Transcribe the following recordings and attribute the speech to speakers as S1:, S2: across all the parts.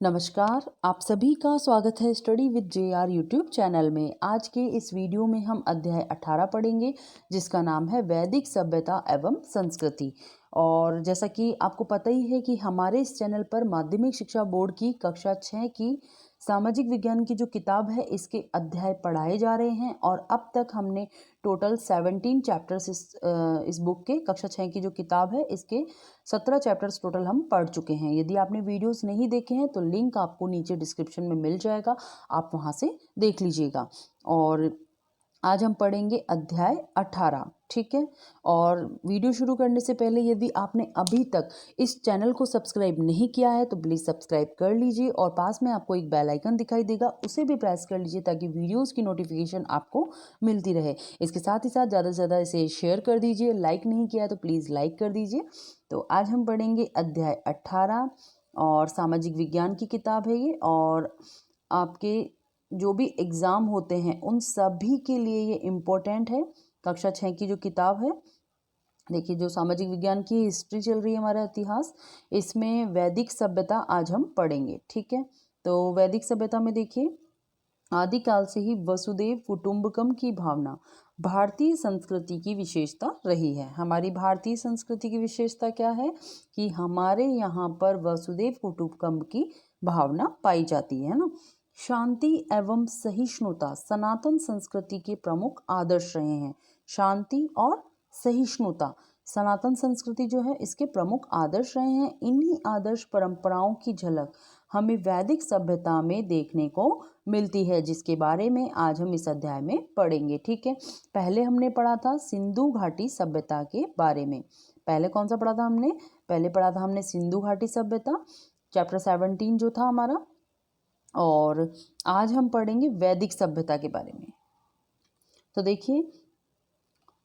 S1: नमस्कार, आप सभी का स्वागत है study with JR YouTube channel में। आज के इस वीडियो में हम अध्याय 18 पढ़ेंगे जिसका नाम है वैदिक सभ्यता एवं संस्कृति। और जैसा कि आपको पता ही है कि हमारे इस चैनल पर माध्यमिक शिक्षा बोर्ड की कक्षा 6 की सामाजिक विज्ञान की जो किताब है इसके अध्याय पढ़ाए जा रहे हैं और अब तक हमने टोटल 17 चैप्टर्स इस बुक के कक्षा 6 की जो किताब है इसके 17 चैप्टर्स टोटल हम पढ़ चुके हैं। यदि आपने वीडियोस नहीं देखे हैं तो लिंक आपको नीचे डिस्क्रिप्शन में मिल जाएगा, आप वहां से देख लीजिएगा। और आज हम पढ़ेंगे अध्याय 18, ठीक है। और वीडियो शुरू करने से पहले यदि आपने अभी तक इस चैनल को सब्सक्राइब नहीं किया है तो प्लीज़ सब्सक्राइब कर लीजिए और पास में आपको एक बेल आइकन दिखाई देगा, उसे भी प्रेस कर लीजिए ताकि वीडियोस की नोटिफिकेशन आपको मिलती रहे। इसके साथ ही साथ ज़्यादा से ज़्यादा इसे शेयर कर दीजिए, लाइक नहीं किया है तो प्लीज़ लाइक कर दीजिए। तो आज हम पढ़ेंगे अध्याय 18 और सामाजिक विज्ञान की किताब है ये। और आपके जो भी एग्ज़ाम होते हैं उन सभी के लिए ये इम्पोर्टेंट है। कक्षा 6 की जो किताब है, देखिए जो सामाजिक विज्ञान की हिस्ट्री चल रही है, हमारा इतिहास, इसमें वैदिक सभ्यता आज हम पढ़ेंगे, ठीक है। तो वैदिक सभ्यता में देखिए, आदिकाल से ही वसुदेव कुटुंबकम की भावना भारतीय संस्कृति की विशेषता रही है। हमारी भारतीय संस्कृति की विशेषता क्या है कि हमारे यहाँ पर वसुदेव कुटुंबकम की भावना पाई जाती है ना। शांति एवं सहिष्णुता सनातन संस्कृति के प्रमुख आदर्श रहे हैं। शांति और सहिष्णुता सनातन संस्कृति जो है इसके प्रमुख आदर्श रहे हैं। इन्हीं आदर्श परंपराओं की झलक हमें वैदिक सभ्यता में देखने को मिलती है, जिसके बारे में आज हम इस अध्याय में पढ़ेंगे, ठीक है। पहले हमने पढ़ा था सिंधु घाटी सभ्यता के बारे में। पहले कौन सा पढ़ा था हमने? पहले पढ़ा था हमने सिंधु घाटी सभ्यता, चैप्टर 17 जो था हमारा। और आज हम पढ़ेंगे वैदिक सभ्यता के बारे में। तो देखिए,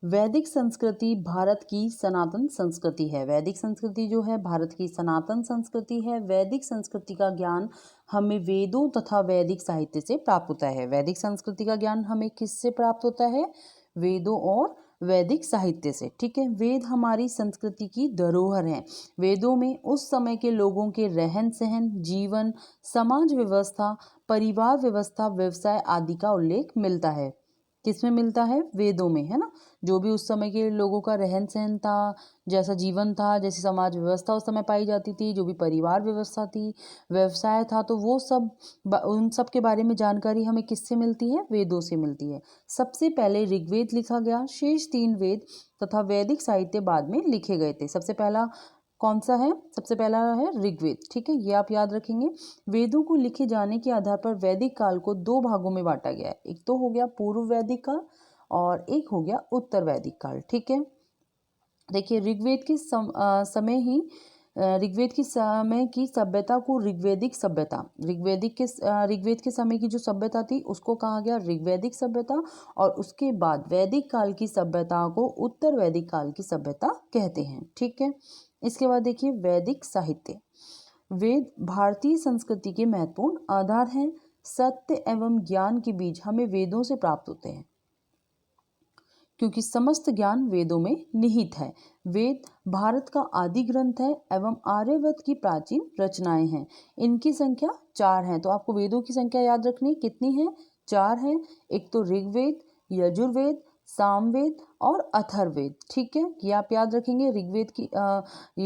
S1: वैदिक संस्कृति भारत की सनातन संस्कृति है। वैदिक संस्कृति जो है भारत की सनातन संस्कृति है। वैदिक संस्कृति का ज्ञान हमें वेदों तथा वैदिक साहित्य से प्राप्त होता है। वैदिक संस्कृति का ज्ञान हमें किससे प्राप्त होता है? वेदों और वैदिक साहित्य से, ठीक है। वेद हमारी संस्कृति की धरोहर हैं। वेदों में उस समय के लोगों के रहन सहन, जीवन, समाज व्यवस्था, परिवार व्यवस्था, व्यवसाय आदि का उल्लेख मिलता है। किसमें मिलता है? वेदों में, है ना। जो भी उस समय के लोगों का रहन सहन था, जैसा जीवन था, जैसी समाज व्यवस्था उस समय पाई जाती थी, जो भी परिवार व्यवस्था थी, व्यवसाय था, तो वो सब उन सब के बारे में जानकारी हमें किससे मिलती है? वेदों से मिलती है। सबसे पहले ऋग्वेद लिखा गया, शेष 3 वेद तथा वैदिक साहित्य बाद में लिखे गए थे। सबसे पहला कौन सा है? सबसे पहला है ऋग्वेद, ठीक है, ये आप याद रखेंगे। वेदों को लिखे जाने के आधार पर वैदिक काल को 2 भागों में बांटा गया है। एक तो हो गया पूर्व वैदिक काल और एक हो गया उत्तर वैदिक काल, ठीक है। देखिए, ऋग्वेद के ऋग्वेद की समय की सभ्यता को ऋग्वेदिक सभ्यता, ऋग्वेद के समय की जो सभ्यता थी उसको कहा गया ऋग्वेदिक सभ्यता। और उसके बाद वैदिक काल की सभ्यता को उत्तर वैदिक काल की सभ्यता कहते हैं, ठीक है। इसके बाद देखिए वैदिक साहित्य। वेद भारतीय संस्कृति के महत्वपूर्ण आधार हैं। सत्य एवं ज्ञान के बीज हमें वेदों से प्राप्त होते हैं, क्योंकि समस्त ज्ञान वेदों में निहित है। वेद भारत का आदि ग्रंथ है एवं आर्यवर्त की प्राचीन रचनाएं हैं। इनकी संख्या 4 है। तो आपको वेदों की संख्या याद रखनी, कितनी है? 4 है। एक तो ऋग्वेद, यजुर्वेद, सामवेद और अथर्ववेद, ठीक है। ये आप याद रखेंगे। ये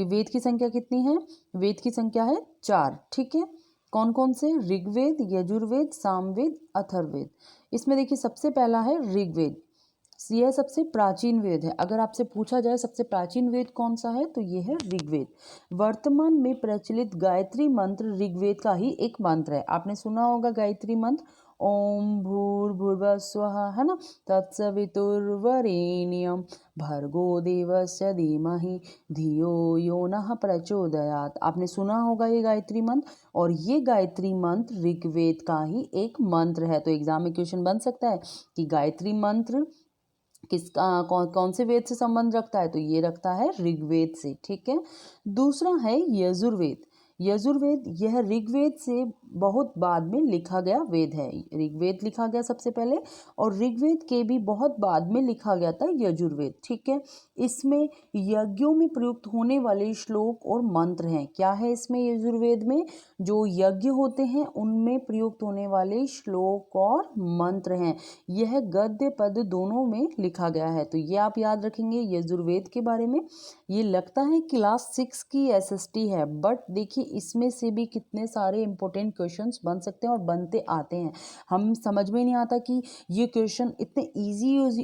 S1: वेद की संख्या कितनी है? वेद की संख्या है 4, ठीक है। कौन कौन से? ऋग्वेद, यजुर्वेद, सामवेद, अथर्ववेद। इसमें देखिए सबसे पहला है ऋग्वेद। यह सबसे प्राचीन वेद है। अगर आपसे पूछा जाए सबसे प्राचीन वेद कौन सा है तो ये है ऋग्वेद। वर्तमान में प्रचलित गायत्री मंत्र ऋग्वेद का ही एक मंत्र है। आपने सुना होगा गायत्री मंत्र, ओम भूर्भुवः स्वः, है ना, तत्सवितुर्वरेण्यं भर्गो देवस्य धीमहि धियो यो नः प्रचोदयात्। आपने सुना होगा ये गायत्री मंत्र, और ये गायत्री मंत्र ऋग्वेद का ही एक मंत्र है। तो एग्जाम में क्वेश्चन बन सकता है कि गायत्री मंत्र किसका, कौन से वेद से संबंध रखता है? तो ये रखता है ऋग्वेद से, ठीक है। दूसरा है यजुर्वेद। यजुर्वेद यह ऋग्वेद से बहुत बाद में लिखा गया वेद है। ऋग्वेद लिखा गया सबसे पहले और ऋग्वेद के भी बहुत बाद में लिखा गया था यजुर्वेद। ठीक है, इसमें यज्ञों में प्रयुक्त होने वाले श्लोक और मंत्र हैं। क्या है इसमें? यजुर्वेद में जो यज्ञ होते हैं उनमें प्रयुक्त होने वाले श्लोक और मंत्र हैं। यह गद्य पद दोनों में लिखा गया है। तो ये आप याद रखेंगे यजुर्वेद के बारे में। ये लगता है क्लास 6 की एसएसटी है, बट देखिए इसमें से भी कितने सारे इंपॉर्टेंट क्वेश्चंस बन सकते हैं और बनते आते हैं। हम समझ में नहीं आता कि ये क्वेश्चन इतने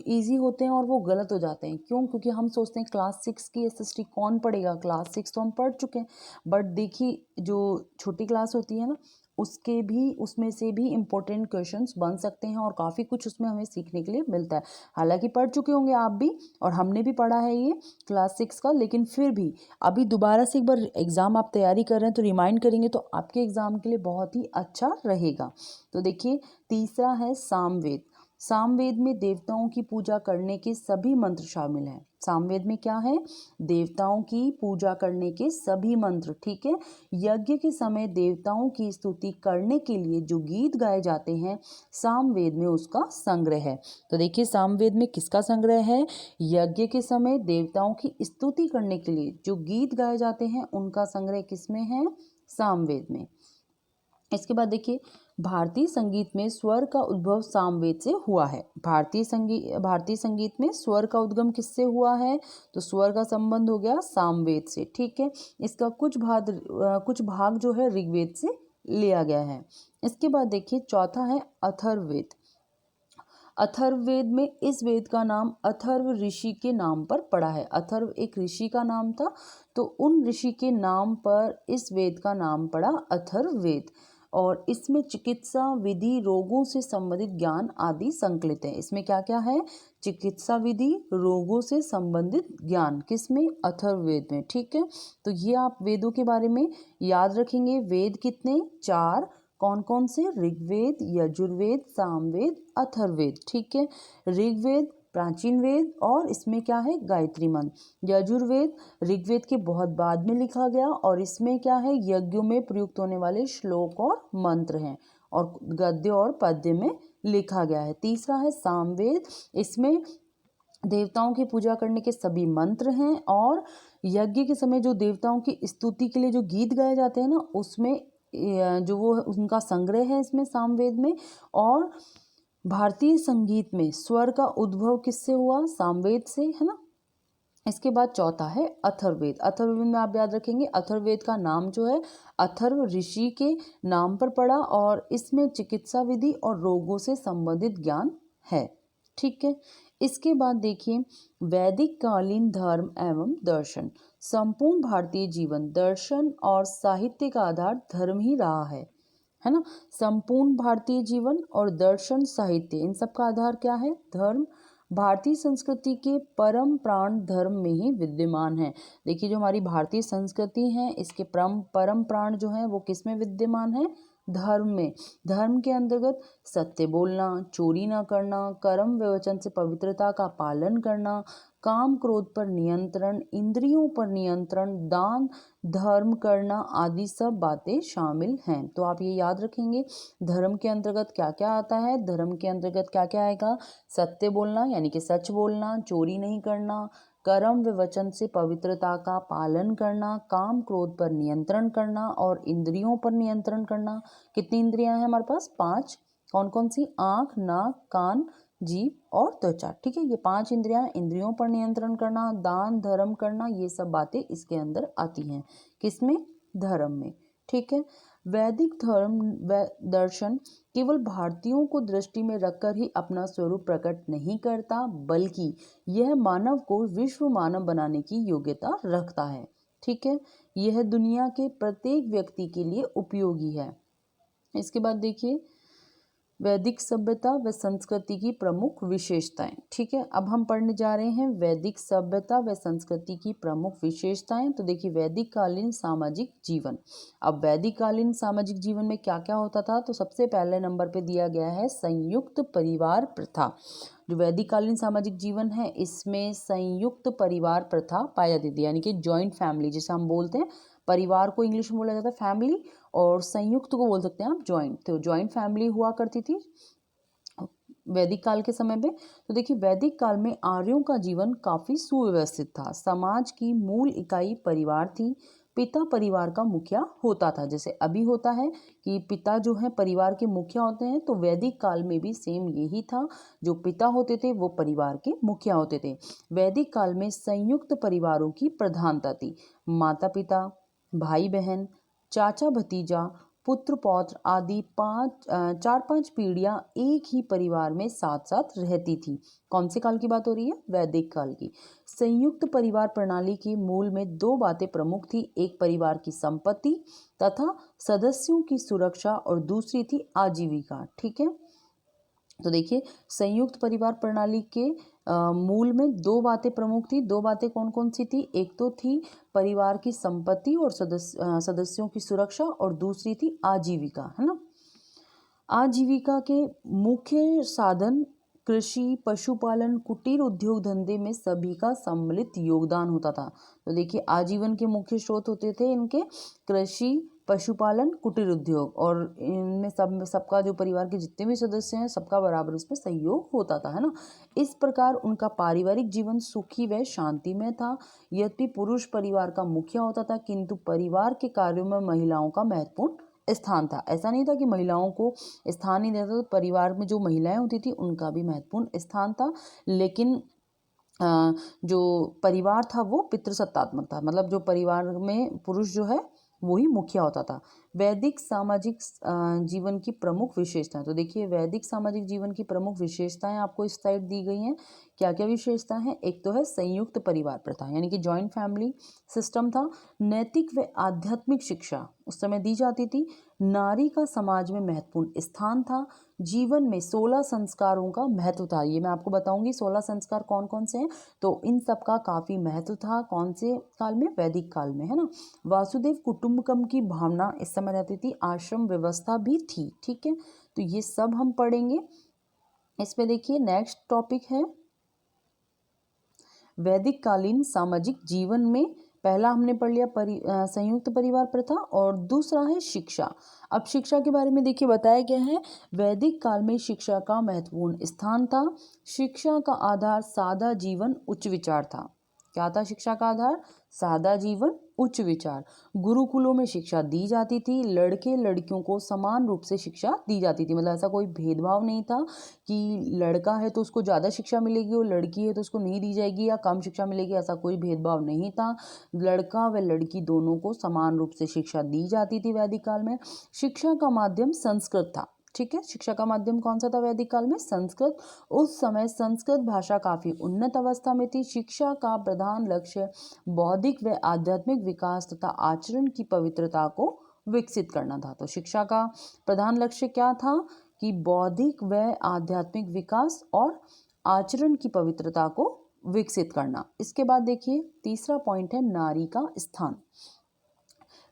S1: इजी होते हैं और वो गलत हो जाते हैं। क्यों? क्योंकि हम सोचते हैं क्लास 6 की एसएसटी कौन पढ़ेगा, क्लास 6 तो हम पढ़ चुके हैं। बट देखिए जो छोटी क्लास होती है ना, उसमें से भी इम्पोर्टेंट क्वेश्चंस बन सकते हैं और काफ़ी कुछ उसमें हमें सीखने के लिए मिलता है। हालांकि पढ़ चुके होंगे आप भी और हमने भी पढ़ा है ये क्लास 6 का, लेकिन फिर भी अभी दोबारा से एक बार एग्ज़ाम आप तैयारी कर रहे हैं तो रिमाइंड करेंगे तो आपके एग्ज़ाम के लिए बहुत ही अच्छा रहेगा। तो देखिए तीसरा है सामवेद। सामवेद में देवताओं की पूजा करने के सभी मंत्र शामिल हैं। सामवेद में क्या है? देवताओं की पूजा करने के सभी मंत्र। ठीक है, यज्ञ के समय देवताओं की स्तुति करने के लिए जो गीत गाए जाते हैं सामवेद में उसका संग्रह है। तो देखिए सामवेद में किसका संग्रह है? यज्ञ के समय देवताओं की स्तुति करने के लिए जो गीत गाए जाते हैं उनका संग्रह किसमें है? सामवेद में। इसके बाद देखिए भारतीय संगीत में स्वर का उद्भव सामवेद से हुआ है। भारतीय संगीत में स्वर का उद्गम किससे हुआ है? तो स्वर का संबंध हो गया सामवेद से। ठीक है, इसका कुछ भाग जो है ऋग्वेद से लिया गया है। इसके बाद देखिए चौथा है अथर्ववेद। अथर्ववेद में इस वेद का नाम अथर्व ऋषि के नाम पर पड़ा है। अथर्व एक ऋषि का नाम था, तो उन ऋषि के नाम पर इस वेद का नाम पड़ा अथर्ववेद। और इसमें चिकित्सा विधि, रोगों से संबंधित ज्ञान आदि संकलित है। इसमें क्या क्या है? चिकित्सा विधि, रोगों से संबंधित ज्ञान किसमें? अथर्ववेद में। ठीक है, तो ये आप वेदों के बारे में याद रखेंगे। वेद कितने? 4। कौन कौन से? ऋग्वेद, यजुर्वेद, सामवेद, अथर्ववेद। ठीक है, ऋग्वेद प्राचीन वेद और इसमें क्या है? गायत्री मंत्र। यजुर्वेद ऋग्वेद के बहुत बाद में लिखा गया और इसमें क्या है? यज्ञों में प्रयुक्त होने वाले श्लोक और मंत्र हैं और गद्य और पद्य में लिखा गया है। तीसरा है सामवेद, इसमें देवताओं की पूजा करने के सभी मंत्र हैं और यज्ञ के समय जो देवताओं की स्तुति के लिए जो गीत गाए जाते हैं ना, उसमें जो वो उनका संग्रह है इसमें सामवेद में। और भारतीय संगीत में स्वर का उद्भव किससे हुआ? सामवेद से, है ना। इसके बाद चौथा है अथर्ववेद। अथर्ववेद में आप याद रखेंगे अथर्ववेद का नाम जो है अथर्व ऋषि के नाम पर पड़ा और इसमें चिकित्सा विधि और रोगों से संबंधित ज्ञान है। ठीक है, इसके बाद देखिए वैदिक कालीन धर्म एवं दर्शन। संपूर्ण भारतीय जीवन दर्शन और साहित्य का आधार धर्म ही रहा है ना। संपूर्ण भारतीय जीवन और दर्शन साहित्य इन सब का आधार क्या है? धर्म। भारतीय संस्कृति के परम प्राण धर्म में ही विद्यमान है। देखिए जो हमारी भारतीय संस्कृति है इसके परम प्राण जो है वो किस में विद्यमान है? धर्म में। धर्म के अंतर्गत सत्य बोलना, चोरी ना करना, कर्म व वचन से पवित्रता का पालन करना, काम क्रोध पर नियंत्रण, इंद्रियों पर नियंत्रण, दान धर्म करना आदि सब बातें शामिल हैं। तो आप ये याद रखेंगे धर्म के अंतर्गत क्या क्या आता है। धर्म के अंतर्गत क्या क्या आएगा? सत्य बोलना यानी कि सच बोलना, चोरी नहीं करना, कर्म व वचन से पवित्रता का पालन करना, काम क्रोध पर नियंत्रण करना और इंद्रियों पर नियंत्रण करना। कितनी इंद्रियां हैं हमारे पास? 5। कौन कौन सी? आँख, नाक, कान, जीभ और त्वचा। ठीक है, ये 5 इंद्रियां। इंद्रियों पर नियंत्रण करना, दान धर्म करना, ये सब बातें इसके अंदर आती हैं। किसमें? धर्म में। ठीक है, वैदिक धर्म व दर्शन केवल भारतीयों को दृष्टि में रखकर ही अपना स्वरूप प्रकट नहीं करता, बल्कि यह मानव को विश्व मानव बनाने की योग्यता रखता है। ठीक है, यह दुनिया के प्रत्येक व्यक्ति के लिए उपयोगी है। इसके बाद देखिए वैदिक सभ्यता व संस्कृति की प्रमुख विशेषताएं। ठीक है, अब हम पढ़ने जा रहे हैं वैदिक सभ्यता व संस्कृति की प्रमुख विशेषताएं। तो देखिए वैदिक कालीन सामाजिक जीवन। अब वैदिक कालीन सामाजिक जीवन में क्या क्या होता था? तो सबसे पहले नंबर पे दिया गया है संयुक्त परिवार प्रथा। जो वैदिक कालीन सामाजिक जीवन है इसमें संयुक्त परिवार प्रथा पाया जाती है, यानी कि जॉइंट फैमिली जिसे हम बोलते हैं परिवार को इंग्लिश में बोला जाता है फैमिली, और संयुक्त को बोल सकते हैं आप जॉइंट। तो जॉइंट फैमिली हुआ करती थी वैदिक काल के समय में। तो देखिए वैदिक काल में आर्यों का जीवन काफी सुव्यवस्थित था। समाज की मूल इकाई परिवार थी। पिता परिवार का मुखिया होता था, जैसे अभी होता है कि पिता जो है परिवार के मुखिया होते हैं, तो वैदिक काल में भी सेम यही था। जो पिता होते थे वो परिवार के मुखिया होते थे। वैदिक काल में संयुक्त परिवारों की प्रधानता थी। माता पिता, भाई बहन, चाचा भतीजा, पुत्र पौत्र आदि 4-5 पीढ़ियां एक ही परिवार में साथ साथ रहती थी। कौन से काल की बात हो रही है? वैदिक काल की। संयुक्त परिवार प्रणाली के मूल में दो बातें प्रमुख थी। एक परिवार की संपत्ति तथा सदस्यों की सुरक्षा और दूसरी थी आजीविका। ठीक है, तो देखिए संयुक्त परिवार प्रणाली के मूल में दो बातें प्रमुख थी। दो बातें कौन कौन सी थी? एक तो थी परिवार की संपत्ति और सदस्यों की सुरक्षा, और दूसरी थी आजीविका, है ना। आजीविका के मुख्य साधन कृषि, पशुपालन, कुटीर उद्योग धंधे में सभी का सम्मिलित योगदान होता था। तो देखिए आजीवन के मुख्य स्रोत होते थे इनके कृषि, पशुपालन, कुटीर उद्योग, और इनमें सबका जो परिवार के जितने भी सदस्य हैं सबका बराबर इसमें सहयोग होता था, है ना। इस प्रकार उनका पारिवारिक जीवन सुखी व शांतिमय था। यद्यपि पुरुष परिवार का मुखिया होता था, किंतु परिवार के कार्यों में महिलाओं का महत्वपूर्ण स्थान था। ऐसा नहीं था कि महिलाओं को स्थान नहीं देता, तो परिवार में जो महिलाएं होती थी उनका भी महत्वपूर्ण स्थान था। लेकिन जो परिवार था वो पितृसत्तात्मक था, मतलब जो परिवार में पुरुष जो है वही मुखिया होता था। वैदिक सामाजिक जीवन की प्रमुख विशेषताएं। तो देखिए वैदिक सामाजिक जीवन की प्रमुख विशेषताएं आपको इस साइड दी गई हैं। क्या क्या विशेषताएं हैं? एक तो है संयुक्त परिवार प्रथा, यानी कि जॉइंट फैमिली सिस्टम था। नैतिक व आध्यात्मिक शिक्षा उस समय दी जाती थी। नारी का समाज में महत्वपूर्ण स्थान था। जीवन में 16 संस्कारों का महत्व था। ये मैं आपको बताऊंगी 16 संस्कार कौन कौन से हैं। तो इन सब का काफी महत्व था। कौन से काल में? वैदिक काल में, है ना। वासुदेव कुटुंबकम की भावना इस समय रहती थी। आश्रम व्यवस्था भी थी। ठीक है, तो ये सब हम पढ़ेंगे। इसमें देखिए नेक्स्ट टॉपिक है वैदिक कालीन सामाजिक जीवन में। पहला हमने पढ़ लिया संयुक्त परिवार प्रथा, और दूसरा है शिक्षा। अब शिक्षा के बारे में देखिए बताया गया है। वैदिक काल में शिक्षा का महत्वपूर्ण स्थान था। शिक्षा का आधार सादा जीवन उच्च विचार था। क्या था शिक्षा का आधार? सादा जीवन उच्च विचार। गुरुकुलों में शिक्षा दी जाती थी। लड़के लड़कियों को समान रूप से शिक्षा दी जाती थी, मतलब ऐसा कोई भेदभाव नहीं था कि लड़का है तो उसको ज़्यादा शिक्षा मिलेगी और लड़की है तो उसको नहीं दी जाएगी या कम शिक्षा मिलेगी, ऐसा कोई भेदभाव नहीं था। लड़का व लड़की दोनों को समान रूप से शिक्षा दी जाती थी वैदिक काल में। शिक्षा का माध्यम संस्कृत था। ठीक है, शिक्षा का माध्यम कौन सा था वैदिक काल में? संस्कृत। उस समय संस्कृत भाषा काफी उन्नत अवस्था में थी। शिक्षा का प्रधान लक्ष्य बौद्धिक व आध्यात्मिक विकास तथा आचरण की पवित्रता को विकसित करना था। तो शिक्षा का प्रधान लक्ष्य क्या था? कि बौद्धिक व आध्यात्मिक विकास और आचरण की पवित्रता को विकसित करना। इसके बाद देखिए तीसरा पॉइंट है नारी का स्थान।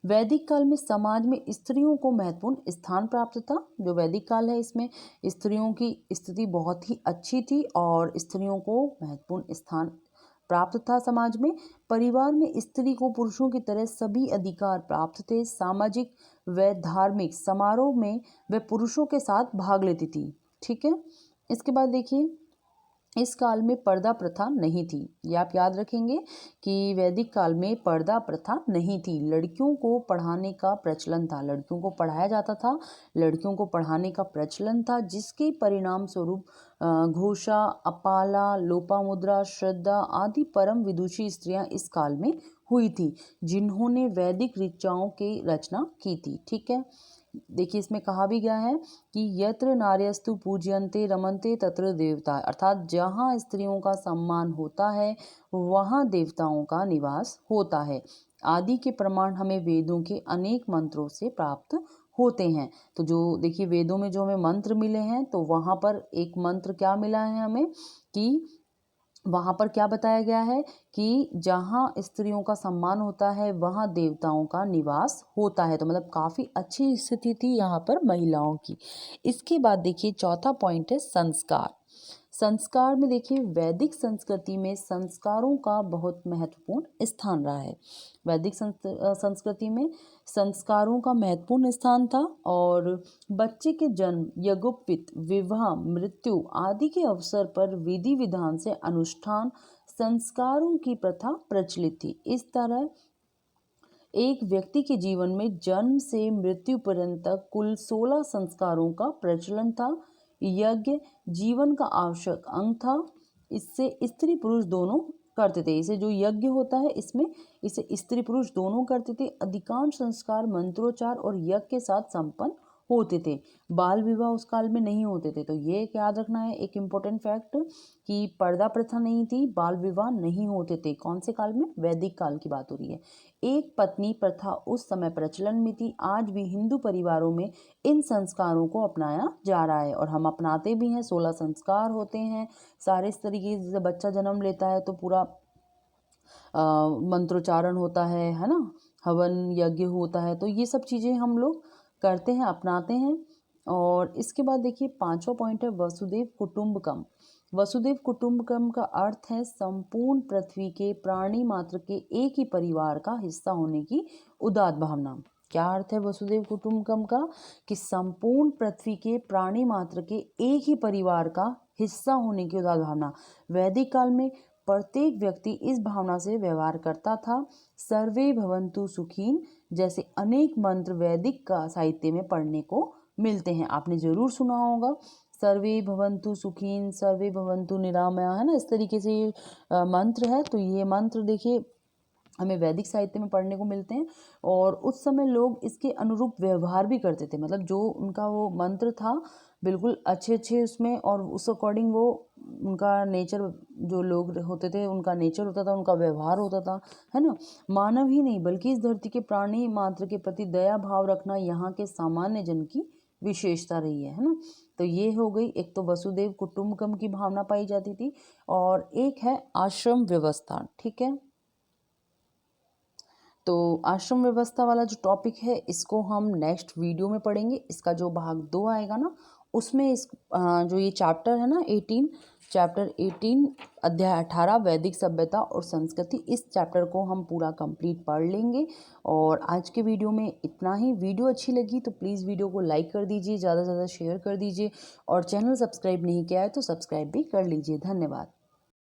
S1: वैदिक काल में समाज में स्त्रियों को महत्वपूर्ण स्थान प्राप्त था। जो वैदिक काल है इसमें स्त्रियों की स्थिति बहुत ही अच्छी थी और स्त्रियों को महत्वपूर्ण स्थान प्राप्त था समाज में। परिवार में स्त्री को पुरुषों की तरह सभी अधिकार प्राप्त थे। सामाजिक व धार्मिक समारोह में वह पुरुषों के साथ भाग लेती थी। ठीक है, इसके बाद देखिए इस काल में पर्दा प्रथा नहीं थी। ये आप याद रखेंगे कि वैदिक काल में पर्दा प्रथा नहीं थी। लड़कियों को पढ़ाने का प्रचलन था, लड़कियों को पढ़ाया जाता था, लड़कियों को पढ़ाने का प्रचलन था, जिसके परिणाम स्वरूप घोषा, अपाला, लोपामुद्रा, श्रद्धा आदि परम विदुषी स्त्रियां इस काल में हुई थी, जिन्होंने वैदिक ऋचाओं की रचना की थी। ठीक है, देखिए इसमें कहा भी गया है कि यत्र नार्यस्तु पूज्यन्ते रमन्ते तत्र देवता, अर्थात जहाँ स्त्रियों का सम्मान होता है वहाँ देवताओं का निवास होता है। आदि के प्रमाण हमें वेदों के अनेक मंत्रों से प्राप्त होते हैं। तो जो देखिए वेदों में जो हमें मंत्र मिले हैं, तो वहाँ पर एक मंत्र क्या मिला है हमें कि वहाँ पर क्या बताया गया है कि जहाँ स्त्रियों का सम्मान होता है वहाँ देवताओं का निवास होता है। तो मतलब काफ़ी अच्छी स्थिति थी यहाँ पर महिलाओं की। इसके बाद देखिए चौथा पॉइंट है संस्कार। संस्कार में देखिए वैदिक संस्कृति में संस्कारों का बहुत महत्वपूर्ण स्थान रहा है। वैदिक संस्कृति में संस्कारों का महत्वपूर्ण स्थान था और बच्चे के जन्म, यज्ञोपवीत, विवाह, मृत्यु आदि के अवसर पर विधि विधान से अनुष्ठान संस्कारों की प्रथा प्रचलित थी। इस तरह एक व्यक्ति के जीवन में जन्म से मृत्यु पर्यंत तक कुल 16 संस्कारों का प्रचलन था। यज्ञ जीवन का आवश्यक अंग था। इससे स्त्री पुरुष दोनों करते थे। इसे जो यज्ञ होता है इसमें इसे स्त्री पुरुष दोनों करते थे। अधिकांश संस्कार मंत्रोच्चार और यज्ञ के साथ संपन्न होते थे। बाल विवाह उस काल में नहीं होते थे। तो ये याद रखना है एक इम्पोर्टेंट फैक्ट कि पर्दा प्रथा नहीं थी, बाल विवाह नहीं होते थे। कौन से काल में? वैदिक काल की बात हो रही है। एक पत्नी प्रथा उस समय प्रचलन में थी। आज भी हिंदू परिवारों में इन संस्कारों को अपनाया जा रहा है और हम अपनाते भी हैं। 16 संस्कार होते हैं सारे इस तरीके से। बच्चा जन्म लेता है तो पूरा मंत्रोच्चारण होता है ना, हवन यज्ञ होता है। तो ये सब चीज़ें हम लोग करते हैं, अपनाते हैं। और इसके बाद देखिए 5वां पॉइंट है वसुदेव कुटुंबकम। वसुदेव कुटुंबकम का अर्थ है संपूर्ण पृथ्वी के प्राणी मात्र के एक ही परिवार का हिस्सा होने की उदात्त भावना। क्या अर्थ है वसुदेव कुटुंबकम का? कि संपूर्ण पृथ्वी के प्राणी मात्र के एक ही परिवार का हिस्सा होने की उदात्त भावना। वैदिक काल में प्रत्येक व्यक्ति इस भावना से व्यवहार करता था। सर्वे भवन्तु सुखीन जैसे अनेक मंत्र वैदिक का साहित्य में पढ़ने को मिलते हैं। आपने जरूर सुना होगा सर्वे भवन्तु सुखीन, सर्वे भवन्तु निरामया, है ना। इस तरीके से ये मंत्र है। तो ये मंत्र देखिए हमें वैदिक साहित्य में पढ़ने को मिलते हैं और उस समय लोग इसके अनुरूप व्यवहार भी करते थे। मतलब जो उनका वो मंत्र था बिल्कुल अच्छे उसमें, और उस अकॉर्डिंग वो उनका नेचर, जो लोग होते थे उनका नेचर होता था, उनका व्यवहार होता था, है ना। मानव ही नहीं बल्कि इस धरती के प्राणी मात्र के प्रति दया भाव रखना यहाँ के सामान्य जन की विशेषता रही है ना। तो ये हो गई, एक तो वसुदेव कुटुंबकम की भावना पाई जाती थी और एक है आश्रम व्यवस्था। ठीक है, तो आश्रम व्यवस्था वाला जो टॉपिक है इसको हम नेक्स्ट वीडियो में पढ़ेंगे। इसका जो भाग 2 आएगा ना उसमें इस जो ये चैप्टर है ना 18, चैप्टर 18 अध्याय 18 वैदिक सभ्यता और संस्कृति, इस चैप्टर को हम पूरा कंप्लीट पढ़ लेंगे। और आज के वीडियो में इतना ही। वीडियो अच्छी लगी तो प्लीज़ वीडियो को लाइक कर दीजिए, ज़्यादा से ज़्यादा शेयर कर दीजिए और चैनल सब्सक्राइब नहीं किया है तो सब्सक्राइब भी कर लीजिए। धन्यवाद।